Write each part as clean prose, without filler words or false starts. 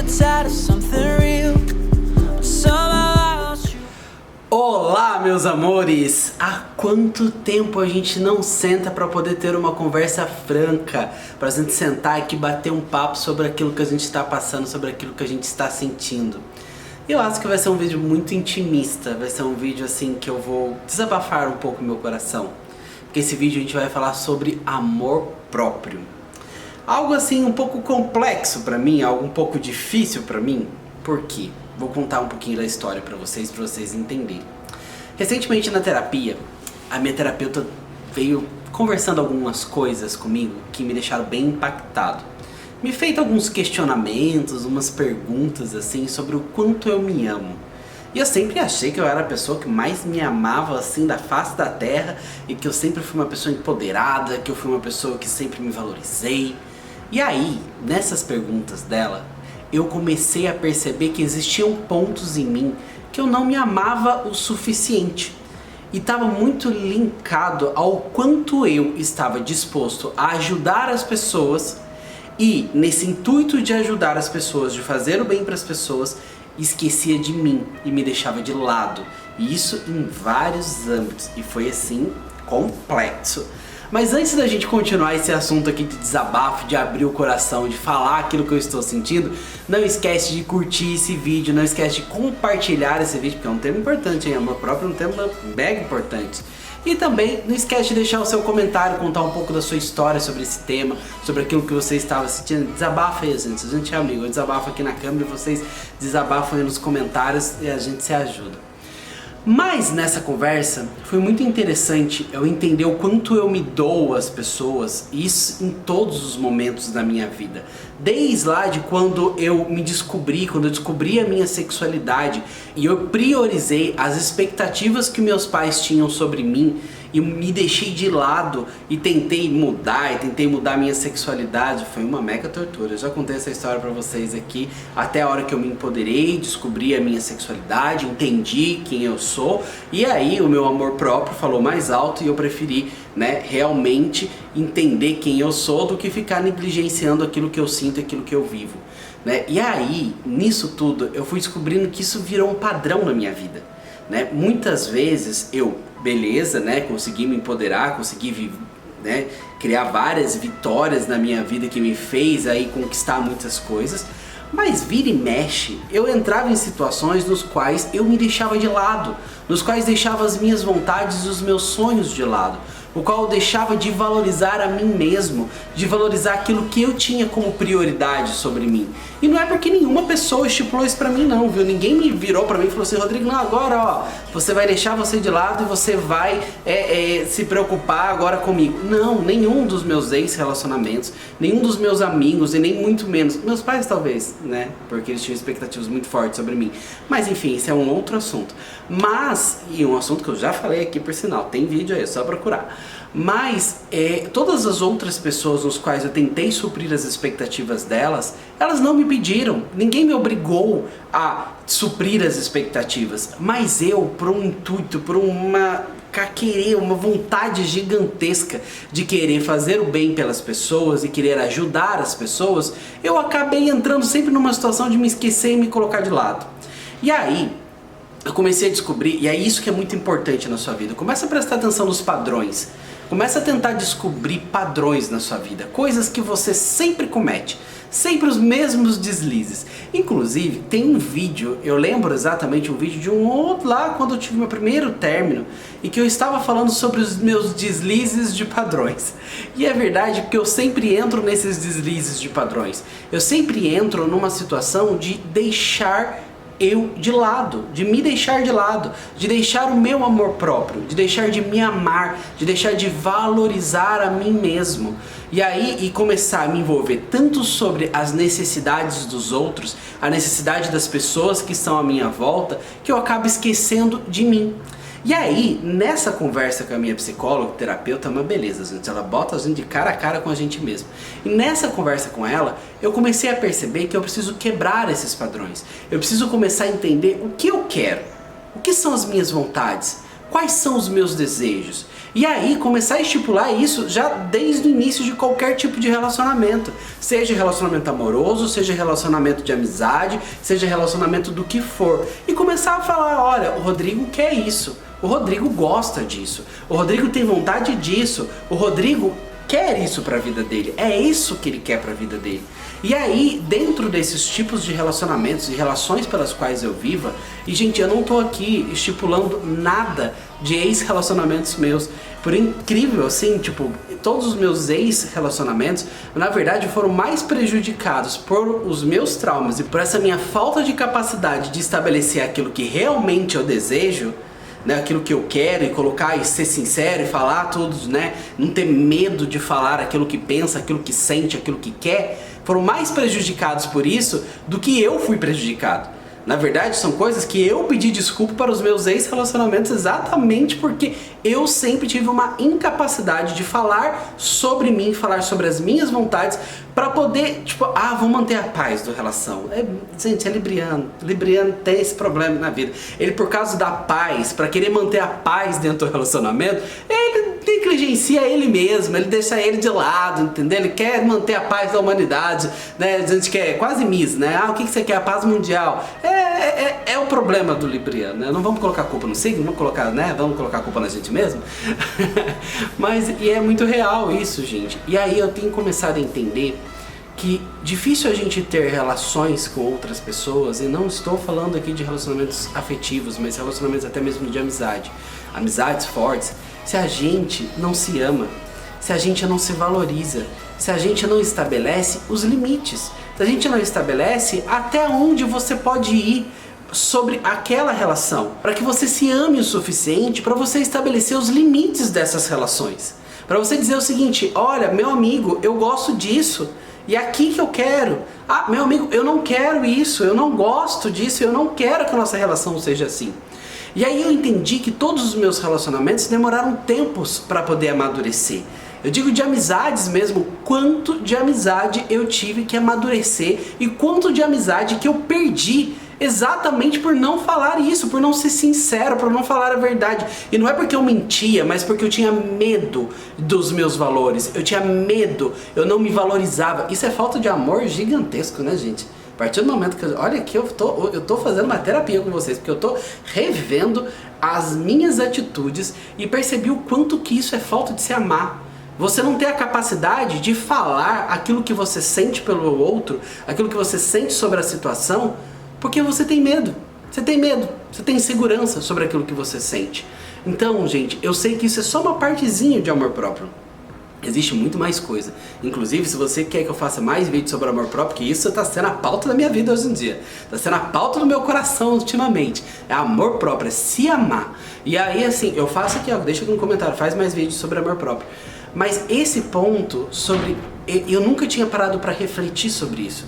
gets out of something real. Somehow I lost you. Olá, meus amores! Há quanto tempo a gente não senta para poder ter uma conversa franca, para a gente sentar aqui e bater um papo sobre aquilo que a gente está passando, sobre aquilo que a gente está sentindo. Eu acho que vai ser um vídeo muito intimista, vai ser um vídeo assim que eu vou desabafar um pouco meu coração. Porque esse vídeo a gente vai falar sobre amor próprio. Algo assim um pouco complexo para mim, algo um pouco difícil para mim. Por quê? Vou contar um pouquinho da história para vocês entenderem. Recentemente na terapia, a minha terapeuta veio conversando algumas coisas comigo que me deixaram bem impactado. Me fez alguns questionamentos, umas perguntas assim sobre o quanto eu me amo. E eu sempre achei que eu era a pessoa que mais me amava assim da face da terra e que eu sempre fui uma pessoa empoderada, que eu fui uma pessoa que sempre me valorizei. E aí, nessas perguntas dela, eu comecei a perceber que existiam pontos em mim que eu não me amava o suficiente. E estava muito linkado ao quanto eu estava disposto a ajudar as pessoas e, nesse intuito de ajudar as pessoas, de fazer o bem para as pessoas, esquecia de mim e me deixava de lado. E isso em vários âmbitos. E foi assim, complexo. Mas antes da gente continuar esse assunto aqui de desabafo, de abrir o coração, de falar aquilo que eu estou sentindo, não esquece de curtir esse vídeo, não esquece de compartilhar esse vídeo, porque é um tema importante, hein? Amor próprio é um tema mega importante. E também não esquece de deixar o seu comentário, contar um pouco da sua história sobre esse tema, sobre aquilo que você estava sentindo. Desabafa aí, gente, a gente é amigo, eu desabafo aqui na câmera e vocês desabafam aí nos comentários e a gente se ajuda. Mas nessa conversa foi muito interessante eu entender o quanto eu me dou às pessoas, isso em todos os momentos da minha vida. Desde lá de quando eu me descobri, quando eu descobri a minha sexualidade e eu priorizei as expectativas que meus pais tinham sobre mim e me deixei de lado e tentei mudar a minha sexualidade. Foi uma mega tortura. Eu já contei essa história pra vocês aqui, até a hora que eu me empoderei, descobri a minha sexualidade, entendi quem eu sou, e aí o meu amor próprio falou mais alto e eu preferi, realmente entender quem eu sou do que ficar negligenciando aquilo que eu sinto, aquilo que eu vivo, E aí, nisso tudo, eu fui descobrindo que isso virou um padrão na minha vida, Muitas vezes eu, beleza, consegui me empoderar, consegui criar várias vitórias na minha vida que me fez aí conquistar muitas coisas, mas vira e mexe, eu entrava em situações nos quais eu me deixava de lado, nos quais deixava as minhas vontades e os meus sonhos de lado, o qual eu deixava de valorizar a mim mesmo, de valorizar aquilo que eu tinha como prioridade sobre mim. E não é porque nenhuma pessoa estipulou isso pra mim não, viu? Ninguém me virou pra mim e falou assim: Rodrigo, não, agora ó, você vai deixar você de lado e você vai se preocupar agora comigo. Não, nenhum dos meus ex-relacionamentos, nenhum dos meus amigos e nem muito menos, meus pais talvez, porque eles tinham expectativas muito fortes sobre mim. Mas enfim, esse é um outro assunto. Mas, e um assunto que eu já falei aqui por sinal, tem vídeo aí, é só procurar. Mas todas as outras pessoas nos quais eu tentei suprir as expectativas delas, elas não me pediram, ninguém me obrigou a suprir as expectativas, mas eu, por um intuito, por uma vontade gigantesca de querer fazer o bem pelas pessoas e querer ajudar as pessoas, eu acabei entrando sempre numa situação de me esquecer e me colocar de lado. E aí eu comecei a descobrir, e é isso que é muito importante na sua vida, começa a prestar atenção nos padrões, começa a tentar descobrir padrões na sua vida, coisas que você sempre comete, sempre os mesmos deslizes. Inclusive tem um vídeo, eu lembro exatamente um vídeo de um outro lá quando eu tive meu primeiro término e que eu estava falando sobre os meus deslizes de padrões. E é verdade porque eu sempre entro nesses deslizes de padrões, eu sempre entro numa situação de deixar eu de lado, de me deixar de lado, de deixar o meu amor próprio, de deixar de me amar, de deixar de valorizar a mim mesmo. E aí começar a me envolver tanto sobre as necessidades dos outros, a necessidade das pessoas que estão à minha volta, que eu acabo esquecendo de mim. E aí, nessa conversa com a minha psicóloga, terapeuta, é uma beleza, gente. Ela bota a gente de cara a cara com a gente mesmo. E nessa conversa com ela, eu comecei a perceber que eu preciso quebrar esses padrões. Eu preciso começar a entender o que eu quero, o que são as minhas vontades, quais são os meus desejos. E aí começar a estipular isso já desde o início de qualquer tipo de relacionamento. Seja relacionamento amoroso, seja relacionamento de amizade, seja relacionamento do que for. E começar a falar, olha, o Rodrigo quer isso, o Rodrigo gosta disso, o Rodrigo tem vontade disso, o Rodrigo quer isso pra vida dele, é isso que ele quer pra vida dele. E aí, dentro desses tipos de relacionamentos e relações pelas quais eu viva, e gente, eu não tô aqui estipulando nada de ex-relacionamentos meus, por incrível assim, tipo, todos os meus ex-relacionamentos, na verdade, foram mais prejudicados por os meus traumas e por essa minha falta de capacidade de estabelecer aquilo que realmente eu desejo, né, aquilo que eu quero e colocar e ser sincero e falar tudo, né, não ter medo de falar aquilo que pensa, aquilo que sente, aquilo que quer, foram mais prejudicados por isso do que eu fui prejudicado. Na verdade, são coisas que eu pedi desculpa para os meus ex-relacionamentos exatamente porque eu sempre tive uma incapacidade de falar sobre mim, falar sobre as minhas vontades para poder, tipo, vou manter a paz da relação. Gente, é libriano. Libriano tem esse problema na vida. Ele, por causa da paz, para querer manter a paz dentro do relacionamento, ele negligencia ele mesmo, ele deixa ele de lado, entendeu? Ele quer manter a paz da humanidade, né? A gente quer quase Miss, né? O que você quer? A paz mundial. É o problema do libriano, né? Não vamos colocar a culpa no signo, vamos colocar, né? Vamos colocar a culpa na gente mesmo. Mas, e é muito real isso, gente. E aí eu tenho começado a entender que difícil a gente ter relações com outras pessoas, e não estou falando aqui de relacionamentos afetivos, mas relacionamentos até mesmo de amizade. Amizades fortes, se a gente não se ama, se a gente não se valoriza, se a gente não estabelece os limites, se a gente não estabelece até onde você pode ir sobre aquela relação, para que você se ame o suficiente para você estabelecer os limites dessas relações, para você dizer o seguinte: olha, meu amigo, eu gosto disso e é aqui que eu quero. Meu amigo, eu não quero isso, eu não gosto disso, eu não quero que a nossa relação seja assim. E aí eu entendi que todos os meus relacionamentos demoraram tempos para poder amadurecer. Eu digo de amizades mesmo, quanto de amizade eu tive que amadurecer e quanto de amizade que eu perdi exatamente por não falar isso, por não ser sincero, por não falar a verdade. E não é porque eu mentia, mas porque eu tinha medo dos meus valores, eu tinha medo, eu não me valorizava. Isso é falta de amor gigantesco, né, gente? A partir do momento que olha aqui, eu tô fazendo uma terapia com vocês, porque eu tô revendo as minhas atitudes e percebi o quanto que isso é falta de se amar. Você não tem a capacidade de falar aquilo que você sente pelo outro, aquilo que você sente sobre a situação, porque você tem medo. Você tem medo, você tem insegurança sobre aquilo que você sente. Então, gente, eu sei que isso é só uma partezinha de amor próprio. Existe muito mais coisa. Inclusive, se você quer que eu faça mais vídeos sobre amor próprio, que isso está sendo a pauta da minha vida hoje em dia. Está sendo a pauta do meu coração ultimamente. É amor próprio, é se amar. E aí, assim, eu faço aqui, ó, deixa aqui no comentário, faz mais vídeos sobre amor próprio. Mas esse ponto sobre... eu nunca tinha parado para refletir sobre isso.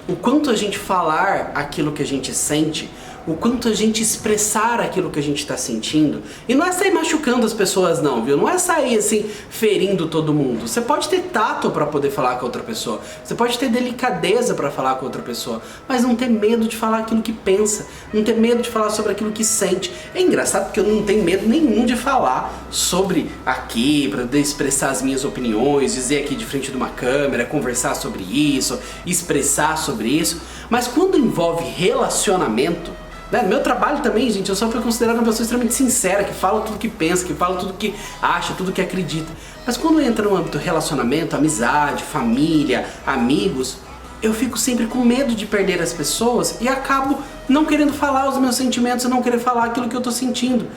O quanto a gente falar aquilo que a gente sente, o quanto a gente expressar aquilo que a gente está sentindo. E não é sair machucando as pessoas não, viu? Não é sair assim, ferindo todo mundo. Você pode ter tato para poder falar com outra pessoa. Você pode ter delicadeza para falar com outra pessoa. Mas não ter medo de falar aquilo que pensa. Não ter medo de falar sobre aquilo que sente. É engraçado porque eu não tenho medo nenhum de falar sobre aqui, para expressar as minhas opiniões, dizer aqui de frente de uma câmera, conversar sobre isso, expressar sobre isso. Mas quando envolve relacionamento, né? No meu trabalho também, gente, eu só fui considerado uma pessoa extremamente sincera, que fala tudo que pensa, que fala tudo que acha, tudo que acredita. Mas quando entra no âmbito relacionamento, amizade, família, amigos, eu fico sempre com medo de perder as pessoas e acabo não querendo falar os meus sentimentos, não querer falar aquilo que eu tô sentindo.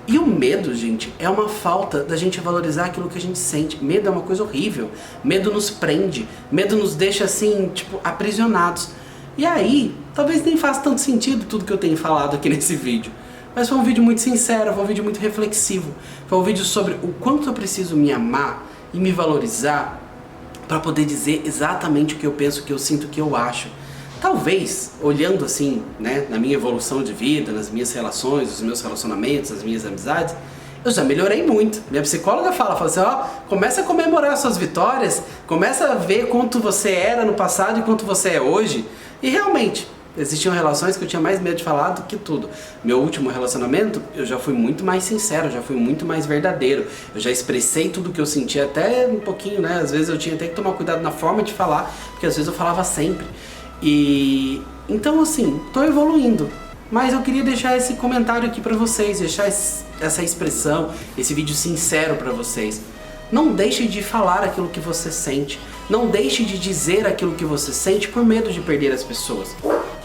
E o medo, gente, é uma falta da gente valorizar aquilo que a gente sente. Medo é uma coisa horrível. Medo nos prende, medo nos deixa assim, tipo, aprisionados. E aí, talvez nem faça tanto sentido tudo que eu tenho falado aqui nesse vídeo. Mas foi um vídeo muito sincero, foi um vídeo muito reflexivo. Foi um vídeo sobre o quanto eu preciso me amar e me valorizar para poder dizer exatamente o que eu penso, o que eu sinto, o que eu acho. Talvez, olhando assim, né, na minha evolução de vida, nas minhas relações, nos meus relacionamentos, nas minhas amizades, eu já melhorei muito. Minha psicóloga fala assim, ó, começa a comemorar suas vitórias, começa a ver quanto você era no passado e quanto você é hoje. E realmente, Existiam relações que eu tinha mais medo de falar do que tudo. Meu último relacionamento, eu já fui muito mais sincero, já fui muito mais verdadeiro. Eu já expressei tudo que eu sentia, até um pouquinho, né? Às vezes eu tinha até que tomar cuidado na forma de falar, porque às vezes eu falava sempre. E então assim, tô evoluindo. Mas eu queria deixar esse comentário aqui pra vocês, deixar essa expressão, esse vídeo sincero pra vocês. Não deixe de falar aquilo que você sente. Não deixe de dizer aquilo que você sente por medo de perder as pessoas.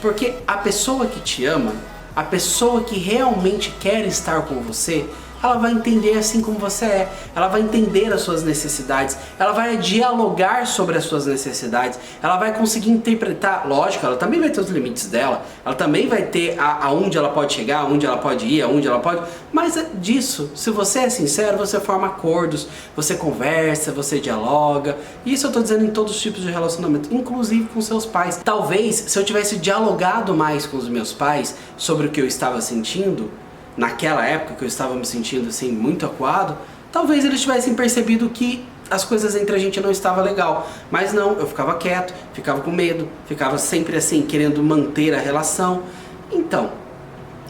Porque a pessoa que te ama, a pessoa que realmente quer estar com você, ela vai entender assim como você é, ela vai entender as suas necessidades, ela vai dialogar sobre as suas necessidades, ela vai conseguir interpretar, lógico, ela também vai ter os limites dela, ela também vai ter aonde ela pode chegar, aonde ela pode ir, aonde ela pode, mas disso, se você é sincero, você forma acordos, você conversa, você dialoga, e isso eu tô dizendo em todos os tipos de relacionamento, inclusive com seus pais. Talvez, se eu tivesse dialogado mais com os meus pais sobre o que eu estava sentindo, naquela época que eu estava me sentindo assim muito acuado, talvez eles tivessem percebido que as coisas entre a gente não estavam legal. Mas não, eu ficava quieto, ficava com medo, ficava sempre assim querendo manter a relação. Então,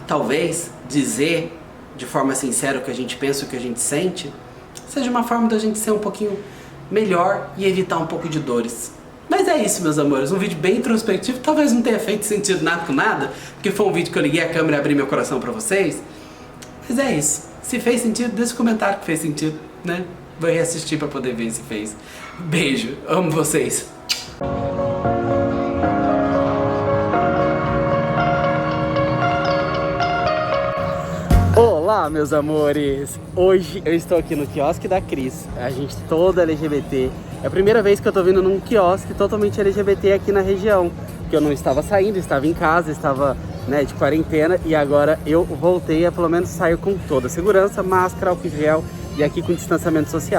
talvez dizer de forma sincera o que a gente pensa, o que a gente sente, seja uma forma da gente ser um pouquinho melhor e evitar um pouco de dores. Mas é isso, meus amores, um vídeo bem introspectivo, talvez não tenha feito sentido nada com nada, porque foi um vídeo que eu liguei a câmera e abri meu coração pra vocês. Mas é isso, se fez sentido, deixa um comentário que fez sentido, né? Vou reassistir pra poder ver se fez. Beijo, amo vocês. Olá, meus amores! Hoje eu estou aqui no quiosque da Cris, a gente toda LGBT. É a primeira vez que eu tô vindo num quiosque totalmente LGBT aqui na região. Porque eu não estava saindo, estava em casa, estava, né, de quarentena. E agora eu voltei a pelo menos sair com toda a segurança, máscara, álcool gel e aqui com distanciamento social.